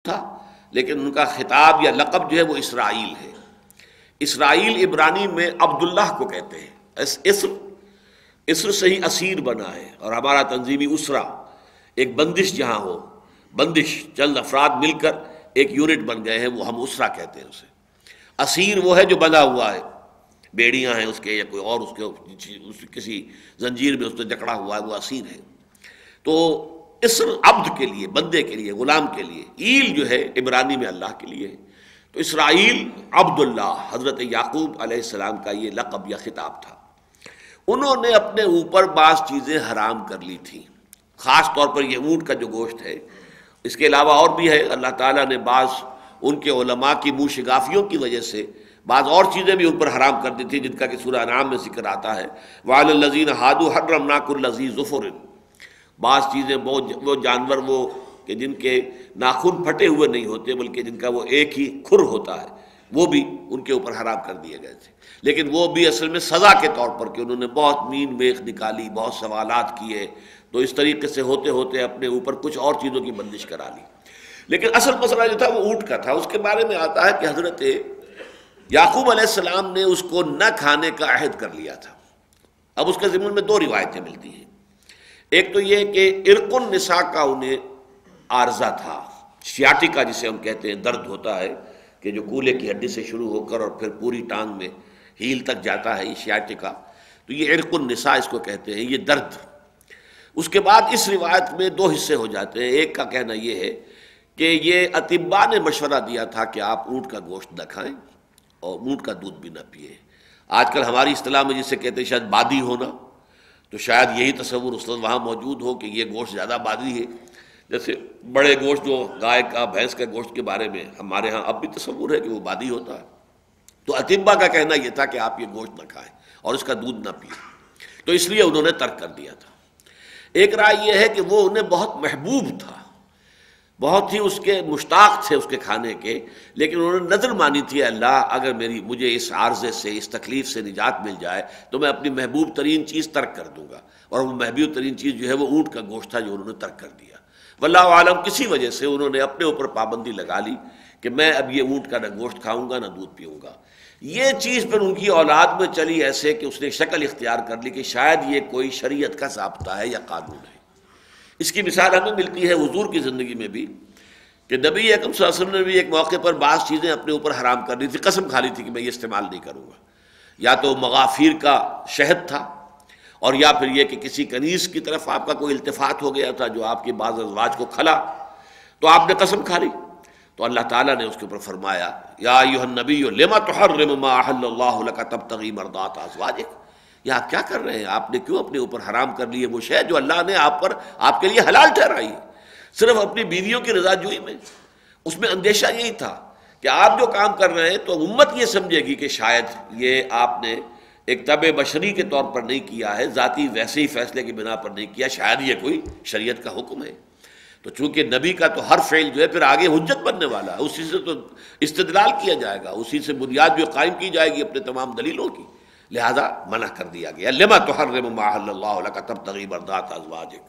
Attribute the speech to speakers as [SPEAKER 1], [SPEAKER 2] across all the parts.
[SPEAKER 1] تھا، لیکن ان کا خطاب یا لقب جو ہے وہ اسرائیل ہے۔ اسرائیل عبرانی میں عبداللہ کو کہتے ہیں۔ اسر سے ہی اسیر بنا ہے، اور ہمارا تنظیمی اسرا ایک بندش جہاں ہو، بندش چند افراد مل کر ایک یونٹ بن گئے ہیں، وہ ہم اسرا کہتے ہیں اسے۔ اسیر وہ ہے جو بندھا ہوا ہے، بیڑیاں ہیں اس کے یا کوئی اور اس کسی زنجیر میں اس نے جکڑا ہوا ہے، وہ اسیر ہے۔ تو اسر عبد کے لیے، بندے کے لیے، غلام کے لیے، ایل جو ہے عبرانی میں اللہ کے لیے ہے۔ تو اسرائیل عبداللہ، حضرت یعقوب علیہ السلام کا یہ لقب یا خطاب تھا۔ انہوں نے اپنے اوپر بعض چیزیں حرام کر لی تھیں، خاص طور پر یہ اونٹ کا جو گوشت ہے۔ اس کے علاوہ اور بھی ہے، اللہ تعالیٰ نے بعض ان کے علماء کی منہ شگافیوں کی وجہ سے بعض اور چیزیں بھی ان پر حرام کر دی تھی، جن کا کہ سورہ انعام میں ذکر آتا ہے، وَعَلَى الَّذِينَ هَادُوا حَرَّمْنَا كُلَّ ذِي ظُفُرٍ۔ بعض چیزیں وہ جانور وہ کہ جن کے ناخن پھٹے ہوئے نہیں ہوتے بلکہ جن کا وہ ایک ہی کھر ہوتا ہے، وہ بھی ان کے اوپر حرام کر دیے گئے تھے، لیکن وہ بھی اصل میں سزا کے طور پر کہ انہوں نے بہت مین میخ نکالی، بہت سوالات کیے، تو اس طریقے سے ہوتے ہوتے اپنے اوپر کچھ اور چیزوں کی بندش کرا لی۔ لیکن اصل مسئلہ جو تھا وہ اونٹ کا تھا۔ اس کے بارے میں آتا ہے کہ حضرت یعقوب علیہ السلام نے اس کو نہ کھانے کا عہد کر لیا تھا۔ اب اس کے ضمن میں دو روایتیں ملتی ہیں۔ ایک تو یہ کہ عرق النساء کا انہیں عارضہ تھا، سیاٹیکا جسے ہم کہتے ہیں، درد ہوتا ہے کہ جو کولے کی ہڈی سے شروع ہو کر اور پھر پوری ٹانگ میں ہیل تک جاتا ہے، یہ سیاٹیکا، تو یہ عرق النساء اس کو کہتے ہیں، یہ درد۔ اس کے بعد اس روایت میں دو حصے ہو جاتے ہیں۔ ایک کا کہنا یہ ہے کہ یہ اطباء نے مشورہ دیا تھا کہ آپ اونٹ کا گوشت نہ کھائیں اور اونٹ کا دودھ بھی نہ پئیں۔ آج کل ہماری اصطلاح میں جسے کہتے ہیں شاید بادی ہونا، تو شاید یہی تصور اس وقت وہاں موجود ہو کہ یہ گوشت زیادہ بادی ہے۔ جیسے بڑے گوشت جو گائے کا، بھینس کے گوشت کے بارے میں ہمارے ہاں اب بھی تصور ہے کہ وہ بادی ہوتا ہے۔ تو اطباء کا کہنا یہ تھا کہ آپ یہ گوشت نہ کھائیں اور اس کا دودھ نہ پئیں، تو اس لیے انہوں نے ترک کر دیا تھا۔ ایک رائے یہ ہے کہ وہ انہیں بہت محبوب تھا، بہت ہی اس کے مشتاق تھے اس کے کھانے کے، لیکن انہوں نے نظر مانی تھی، اللہ اگر مجھے اس عارضے سے، اس تکلیف سے نجات مل جائے تو میں اپنی محبوب ترین چیز ترک کر دوں گا، اور وہ محبوب ترین چیز جو ہے وہ اونٹ کا گوشت تھا جو انہوں نے ترک کر دیا۔ واللہ عالم کسی وجہ سے انہوں نے اپنے اوپر پابندی لگا لی کہ میں اب یہ اونٹ کا نہ گوشت کھاؤں گا نہ دودھ پیوں گا۔ یہ چیز پھر ان کی اولاد میں چلی ایسے کہ اس نے شکل اختیار کر لی کہ شاید یہ کوئی شریعت کا ضابطہ ہے یا قانون ہے۔ اس کی مثال ہمیں ملتی ہے حضور کی زندگی میں بھی، کہ نبی اکرم صلی اللہ علیہ وسلم نے بھی ایک موقع پر بعض چیزیں اپنے اوپر حرام کر لی تھی، قسم کھا لی تھی کہ میں یہ استعمال نہیں کروں گا۔ یا تو مغافیر کا شہد تھا، اور یا پھر یہ کہ کسی کنیز کی طرف آپ کا کوئی التفات ہو گیا تھا جو آپ کے بعض ازواج کو کھلا، تو آپ نے قسم کھا لی۔ تو اللہ تعالیٰ نے اس کے اوپر فرمایا، یا ایھا النبی لما تحرم ما احل اللہ لک تبتغی مرضات ازواجک، یہ آپ کیا کر رہے ہیں؟ آپ نے کیوں اپنے اوپر حرام کر لی ہے وہ شے جو اللہ نے آپ کے لیے حلال ٹھہرائی ہے، صرف اپنی بیویوں کی رضا جوئی میں؟ اس میں اندیشہ یہی تھا کہ آپ جو کام کر رہے ہیں تو امت یہ سمجھے گی کہ شاید یہ آپ نے ایک طبع بشری کے طور پر نہیں کیا ہے، ذاتی ویسے ہی فیصلے کی بنا پر نہیں کیا، شاید یہ کوئی شریعت کا حکم ہے۔ تو چونکہ نبی کا تو ہر فعل جو ہے پھر آگے حجت بننے والا ہے، اسی سے تو استدلال کیا جائے گا، اسی سے بنیاد جو قائم کی جائے گی اپنے تمام دلیلوں کی، لہذا منع کر دیا گیا، لما تحرم ما احل اللہ لک تبتغی مرضات ازواجک۔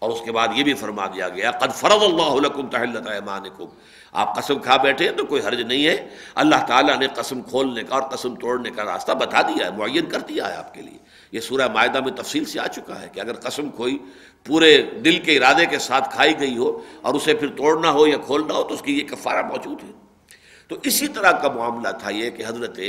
[SPEAKER 1] اور اس کے بعد یہ بھی فرما دیا گیا، قد فرض اللہ لکم تحلۃ ایمانکم، آپ قسم کھا بیٹھے ہیں تو کوئی حرج نہیں ہے، اللہ تعالیٰ نے قسم کھولنے کا اور قسم توڑنے کا راستہ بتا دیا ہے، معین کر دیا ہے آپ کے لیے۔ یہ سورہ مائدہ میں تفصیل سے آ چکا ہے کہ اگر قسم کوئی پورے دل کے ارادے کے ساتھ کھائی گئی ہو اور اسے پھر توڑنا ہو یا کھولنا ہو تو اس کی یہ کفارہ موجود ہے۔ تو اسی طرح کا معاملہ تھا یہ کہ حضرت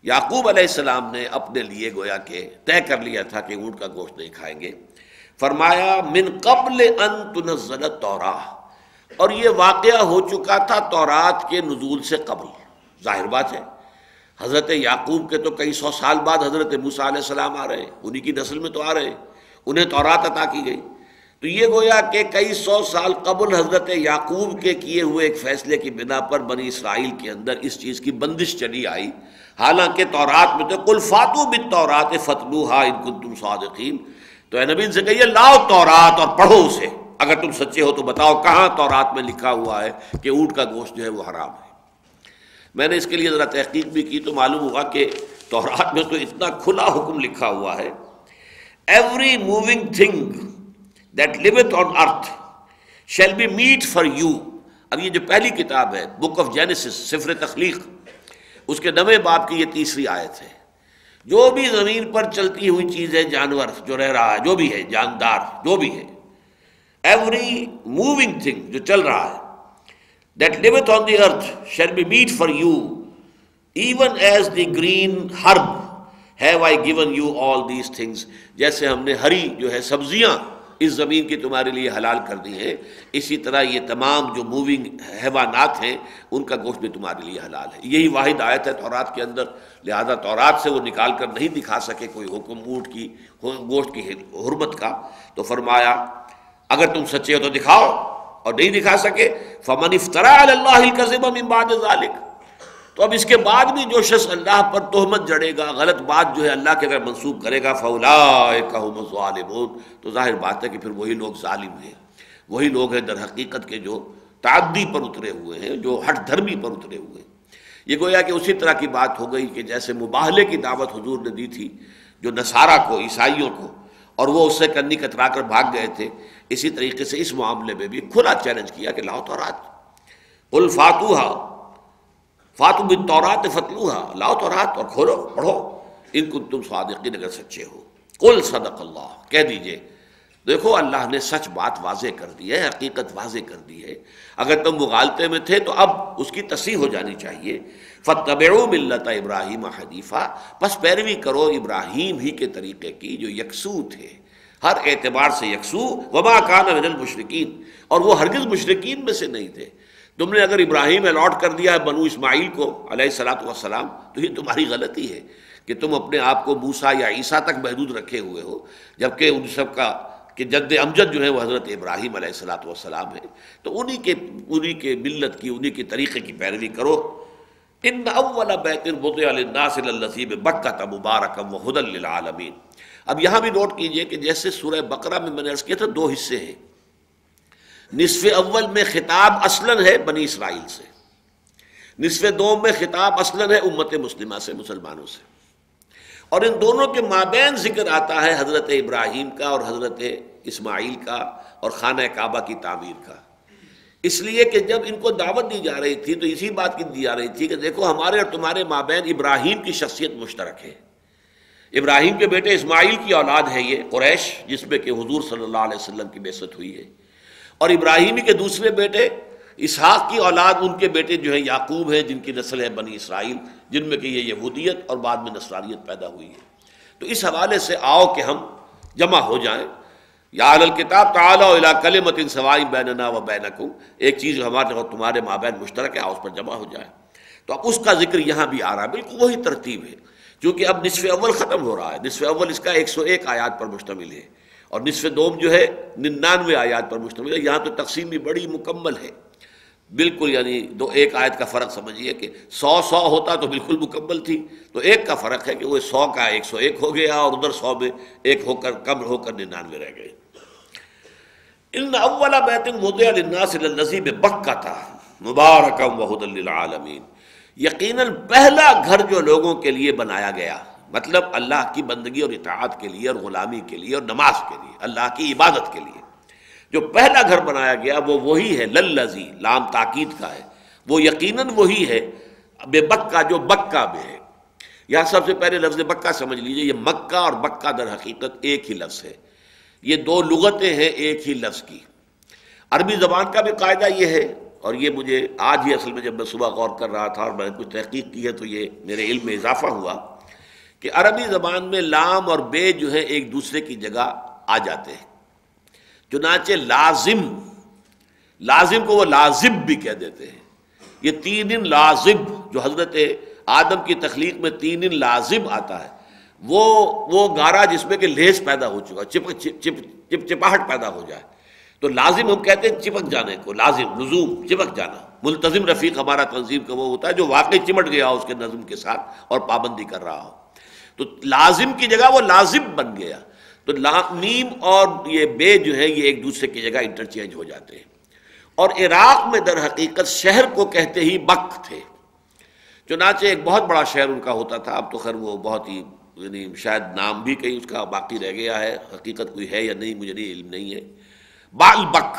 [SPEAKER 1] یعقوب علیہ السلام نے اپنے لیے گویا کہ طے کر لیا تھا کہ اونٹ کا گوشت نہیں کھائیں گے۔ فرمایا من قبل ان تنزل التوراۃ، اور یہ واقعہ ہو چکا تھا تورات کے نزول سے قبل۔ ظاہر بات ہے حضرت یعقوب کے تو کئی سو سال بعد حضرت موسیٰ علیہ السلام آ رہے ہیں، انہی کی نسل میں تو آ رہے ہیں، انہیں تورات عطا کی گئی، تو یہ گویا کہ کئی سو سال قبل حضرت یعقوب کے کیے ہوئے ایک فیصلے کی بنا پر بنی اسرائیل کے اندر اس چیز کی بندش چلی آئی۔ حالانکہ تورات میں تو قل فاتوا بالتوراۃ فاتلوها ان کنتم صادقین، تو اے نبی سے کہیے لاؤ تورات اور پڑھو اسے، اگر تم سچے ہو تو بتاؤ کہاں تورات میں لکھا ہوا ہے کہ اونٹ کا گوشت جو ہے وہ حرام ہے۔ میں نے اس کے لیے ذرا تحقیق بھی کی تو معلوم ہوا کہ تورات میں تو اتنا کھلا حکم لکھا ہوا ہے، every moving thing that liveth on earth shall be meat for you اب یہ جو پہلی کتاب ہے بک آف جینیسس، سفر تخلیق، اس کے 9ویں باب کی یہ تیسری آیت ہے. جو بھی زمین پر چلتی ہوئی چیز ہے، جانور جو رہ رہا ہے، جو بھی ہے، جاندار جو بھی ہے، ایوری موونگ تھنگ جو چل رہا ہے، that liveth on the earth shall be meat for you, even as the green herb have I given you all these things. جیسے ہم نے ہری جو ہے سبزیاں اس زمین کی تمہارے لیے حلال کر دی ہیں، اسی طرح یہ تمام جو موونگ حیوانات ہیں ان کا گوشت بھی تمہارے لیے حلال ہے. یہی واحد آیت ہے تورات کے اندر، لہذا تورات سے وہ نکال کر نہیں دکھا سکے کوئی حکم اونٹ کی گوشت کی حرمت کا. تو فرمایا اگر تم سچے ہو تو دکھاؤ، اور نہیں دکھا سکے فمن افترا علی اللہ الکذب من بعد ذلک. تو اب اس کے بعد بھی جو شخص اللہ پر تہمت جڑے گا، غلط بات جو ہے اللہ کے طرف منسوب کرے گا، فاولئک هم الظالمون، تو ظاہر بات ہے کہ پھر وہی لوگ ظالم ہیں، وہی لوگ ہیں در حقیقت کے جو تعدی پر اترے ہوئے ہیں، جو ہٹ دھرمی پر اترے ہوئے ہیں. یہ گویا کہ اسی طرح کی بات ہو گئی کہ جیسے مباہلے کی دعوت حضور نے دی تھی جو نصارہ کو، عیسائیوں کو، اور وہ اس سے کنی کترا کر بھاگ گئے تھے، اسی طریقے سے اس معاملے میں بھی کھلا چیلنج کیا کہ لاؤ تورات، قل فاتوا بالتوراۃ فتلوها، لاؤ تورات اور کھولو پڑھو، ان کنتم صادقین، اگر سچے ہو. قل صدق اللہ، کہہ دیجئے دیکھو اللہ نے سچ بات واضح کر دی ہے، حقیقت واضح کر دی ہے. اگر تم مغالطے میں تھے تو اب اس کی تصحیح ہو جانی چاہیے. فاتبعوا ملت ابراہیم حنیفا، پس پیروی کرو ابراہیم ہی کے طریقے کی جو یکسو تھے، ہر اعتبار سے یکسو. وما کان من المشرکین، اور وہ ہرگز مشرکین میں سے نہیں تھے. تم نے اگر ابراہیم الاٹ کر دیا ہے بنو اسماعیل کو علیہ الصلوۃ والسلام، تو یہ تمہاری غلطی ہے کہ تم اپنے آپ کو موسیٰ یا عیسیٰ تک محدود رکھے ہوئے ہو، جبکہ ان سب کا کہ جد امجد جو ہے وہ حضرت ابراہیم علیہ الصلوۃ والسلام ہے. تو انہی کے ملت کی، انہی کے طریقے کی پیروی کرو. ان اول بیت وضع للناس للذی ببکۃ مبارکا وہدی للعالمین. اب یہاں بھی نوٹ کیجئے کہ جیسے سورہ بقرہ میں نے عرض کیا تھا 2 حصے ہیں. نصف اول میں خطاب اصلاً ہے بنی اسرائیل سے، نصف دوم میں خطاب اصلاً ہے امت مسلمہ سے، مسلمانوں سے، اور ان دونوں کے مابین ذکر آتا ہے حضرت ابراہیم کا اور حضرت اسماعیل کا اور خانہ کعبہ کی تعمیر کا. اس لیے کہ جب ان کو دعوت دی جا رہی تھی تو اسی بات کی دی جا رہی تھی کہ دیکھو ہمارے اور تمہارے مابین ابراہیم کی شخصیت مشترک ہے. ابراہیم کے بیٹے اسماعیل کی اولاد ہے یہ قریش، جس میں کہ حضور صلی اللہ علیہ وسلم کی بعثت ہوئی ہے، اور ابراہیمی کے دوسرے بیٹے اسحاق کی اولاد، ان کے بیٹے جو ہیں یعقوب ہیں، جن کی نسل ہے بنی اسرائیل، جن میں کہ یہ یہودیت اور بعد میں نصرانیت پیدا ہوئی ہے. تو اس حوالے سے آؤ کہ ہم جمع ہو جائیں. یا اہل الکتاب تعالوا الی کلمۃ سواء بیننا و بینکم، ایک چیز جو ہمارے اور تمہارے مابین مشترک ہے، آؤ اس پر جمع ہو جائیں. تو اب اس کا ذکر یہاں بھی آ رہا ہے، بالکل وہی ترتیب ہے. چونکہ اب نصف اول ختم ہو رہا ہے، نصف اول اس کا 101 آیات پر مشتمل ہے، اور نصف دوم جو ہے 99 آیات پر مشتمل ہے. یہاں تو تقسیم بھی بڑی مکمل ہے بالکل، یعنی ایک آیت کا فرق سمجھیے کہ 100 ہوتا تو بالکل مکمل تھی، تو ایک کا فرق ہے کہ وہ 100 کا 101 ہو گیا، اور ادھر 100 میں ایک ہو کر کم ہو کر 99 رہ گئے. ان اول بیت وضع للناس للذی ببکۃ مبارکا وہدی للعالمین، یقیناً پہلا گھر جو لوگوں کے لیے بنایا گیا، مطلب اللہ کی بندگی اور اطاعت کے لیے اور غلامی کے لیے اور نماز کے لیے، اللہ کی عبادت کے لیے جو پہلا گھر بنایا گیا وہ وہی ہے، للذی لام تاکید کا ہے، وہ یقیناً وہی ہے بے بکہ جو بکہ میں ہے. یہاں سب سے پہلے لفظ بکہ سمجھ لیجئے، یہ مکہ اور بکہ در حقیقت ایک ہی لفظ ہے، یہ 2 لغتیں ہیں ایک ہی لفظ کی. عربی زبان کا بھی قاعدہ یہ ہے، اور یہ مجھے آج ہی اصل میں جب میں صبح غور کر رہا تھا اور میں نے کچھ تحقیق کی ہے تو یہ میرے علم میں اضافہ ہوا کہ عربی زبان میں لام اور بے جو ہے ایک دوسرے کی جگہ آ جاتے ہیں. چنانچہ لازم کو وہ لازب بھی کہہ دیتے ہیں. یہ 3 لازب جو حضرت آدم کی تخلیق میں 3 لازب آتا ہے، وہ گارا جس میں کہ لیس پیدا ہو چکا، چپاہٹ پیدا ہو جائے، تو لازم ہم کہتے ہیں چپک جانے کو، لازم لزوم چپک جانا. ملتزم رفیق ہمارا تنظیم کا وہ ہوتا ہے جو واقعی چمٹ گیا اس کے نظم کے ساتھ اور پابندی کر رہا ہو. تو لازم کی جگہ وہ لازم بن گیا. تو میم اور یہ بے جو ہے یہ ایک دوسرے کی جگہ انٹرچینج ہو جاتے ہیں. اور عراق میں در حقیقت شہر کو کہتے ہی بک تھے. چنانچہ ایک بہت بڑا شہر ان کا ہوتا تھا، اب تو خیر وہ بہت ہی یعنی شاید نام بھی کہیں اس کا باقی رہ گیا ہے، حقیقت کوئی ہے یا نہیں مجھے نہیں علم نہیں ہے. بالبک،